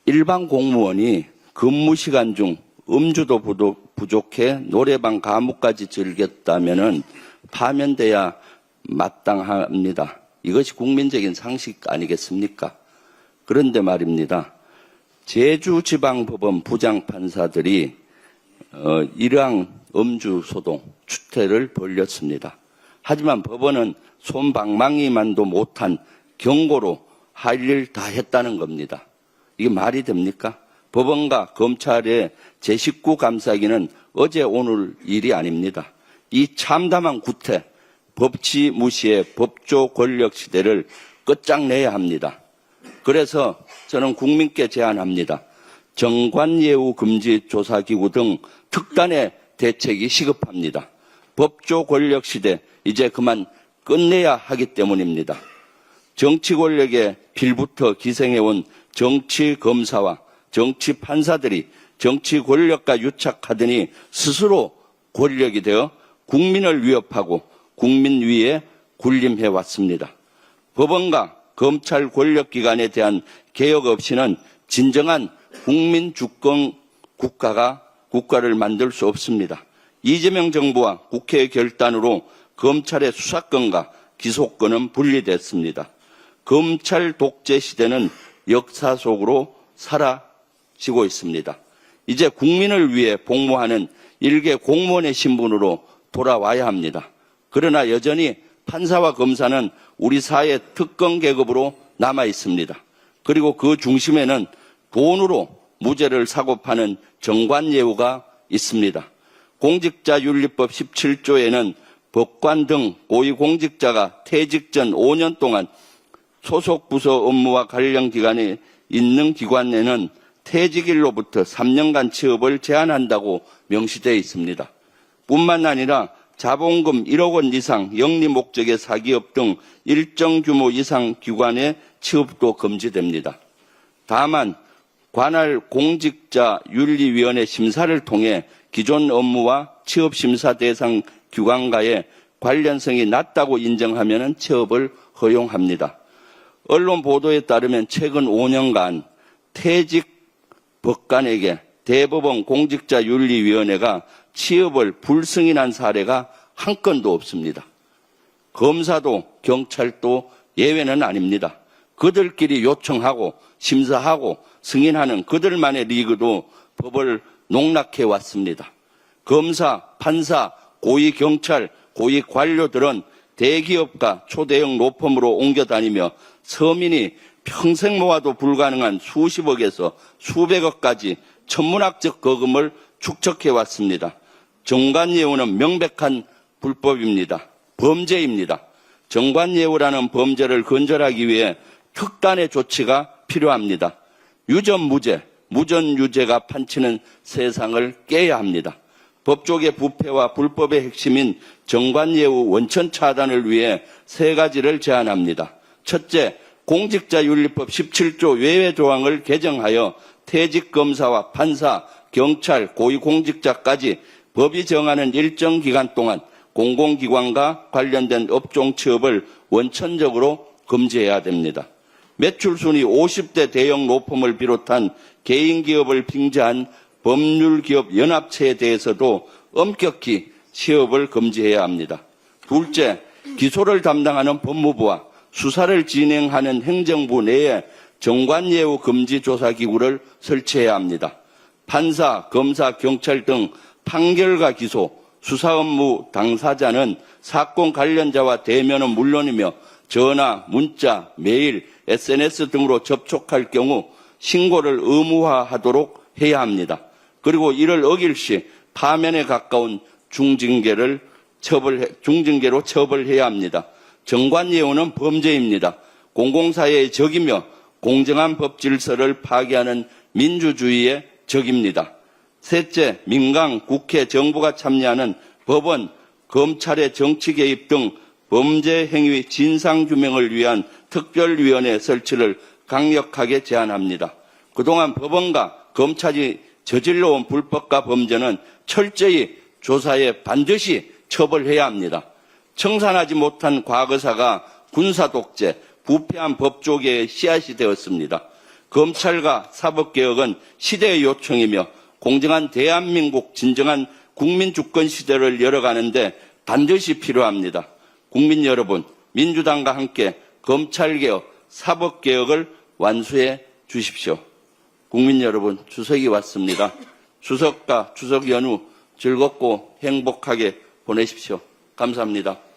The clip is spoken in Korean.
일반 공무원이 근무 시간 중 음주도 부족해 노래방 가무까지 즐겼다면은 파면돼야 마땅합니다. 이것이 국민적인 상식 아니겠습니까? 그런데 말입니다. 제주지방법원 부장판사들이 일항 음주 소동 추태를 벌였습니다. 하지만 법원은 솜방망이만도 못한 경고로 할 일 다 했다는 겁니다. 이게 말이 됩니까? 법원과 검찰의 제19 감싸기는 어제 오늘 일이 아닙니다. 이 참담한 구태, 법치 무시의 법조 권력 시대를 끝장내야 합니다. 그래서 저는 국민께 제안합니다. 정관예우 금지 조사기구 등 특단의 대책이 시급합니다. 법조 권력 시대 이제 그만 끝내야 하기 때문입니다. 정치 권력에 빌부터 기생해온 정치 검사와 정치 판사들이 정치 권력과 유착하더니 스스로 권력이 되어 국민을 위협하고 국민 위에 군림해왔습니다. 법원과 검찰 권력기관에 대한 개혁 없이는 진정한 국민 주권 국가를 만들 수 없습니다. 이재명 정부와 국회의 결단으로 검찰의 수사권과 기소권은 분리됐습니다. 검찰 독재 시대는 역사 속으로 사라지고 있습니다. 이제 국민을 위해 복무하는 일개 공무원의 신분으로 돌아와야 합니다. 그러나 여전히 판사와 검사는 우리 사회 특권 계급으로 남아 있습니다. 그리고 그 중심에는 돈으로 무죄를 사고 파는 정관예우가 있습니다. 공직자윤리법 17조에는 법관 등 고위공직자가 퇴직 전 5년 동안 소속 부서 업무와 관련 기관에 있는 기관에는 퇴직일로부터 3년간 취업을 제한한다고 명시되어 있습니다. 뿐만 아니라 자본금 1억 원 이상 영리 목적의 사기업 등 일정 규모 이상 기관의 취업도 금지됩니다. 다만 관할 공직자윤리위원회 심사를 통해 기존 업무와 취업심사 대상 기관과의 관련성이 낮다고 인정하면 취업을 허용합니다. 언론 보도에 따르면 최근 5년간 퇴직 법관에게 대법원 공직자윤리위원회가 취업을 불승인한 사례가 한 건도 없습니다. 검사도 경찰도 예외는 아닙니다. 그들끼리 요청하고 심사하고 승인하는 그들만의 리그도 법을 농락해 왔습니다. 검사, 판사, 고위경찰, 고위관료들은 대기업과 초대형 로펌으로 옮겨다니며 서민이 평생 모아도 불가능한 수십억에서 수백억까지 천문학적 거금을 축적해 왔습니다. 정관예우는 명백한 불법입니다. 범죄입니다. 정관예우라는 범죄를 근절하기 위해 특단의 조치가 필요합니다. 유전무죄, 무전유죄가 판치는 세상을 깨야 합니다. 법조계 부패와 불법의 핵심인 정관예우 원천 차단을 위해 세 가지를 제안합니다. 첫째, 공직자윤리법 17조 외외 조항을 개정하여 퇴직검사와 판사, 경찰, 고위공직자까지 법이 정하는 일정 기간 동안 공공기관과 관련된 업종 취업을 원천적으로 금지해야 됩니다. 매출순위 50대 대형 로펌을 비롯한 개인기업을 빙자한 법률기업연합체에 대해서도 엄격히 취업을 금지해야 합니다. 둘째, 기소를 담당하는 법무부와 수사를 진행하는 행정부 내에 정관예우 금지조사기구를 설치해야 합니다. 판사, 검사, 경찰 등 판결과 기소, 수사 업무 당사자는 사건 관련자와 대면은 물론이며 전화, 문자, 메일, SNS 등으로 접촉할 경우 신고를 의무화하도록 해야 합니다. 그리고 이를 어길 시 파면에 가까운 중징계로 처벌해야 합니다. 정관예우는 범죄입니다. 공공사회의 적이며 공정한 법 질서를 파괴하는 민주주의의 적입니다. 셋째, 민간, 국회, 정부가 참여하는 법원, 검찰의 정치 개입 등 범죄 행위 진상규명을 위한 특별위원회 설치를 강력하게 제안합니다. 그동안 법원과 검찰이 저질러온 불법과 범죄는 철저히 조사해 반드시 처벌해야 합니다. 청산하지 못한 과거사가 군사독재, 부패한 법조계의 씨앗이 되었습니다. 검찰과 사법개혁은 시대의 요청이며 공정한 대한민국 진정한 국민주권 시대를 열어가는데 반드시 필요합니다. 국민 여러분, 민주당과 함께 검찰개혁, 사법개혁을 완수해 주십시오. 국민 여러분, 추석이 왔습니다. 추석과 추석 연휴 즐겁고 행복하게 보내십시오. 감사합니다.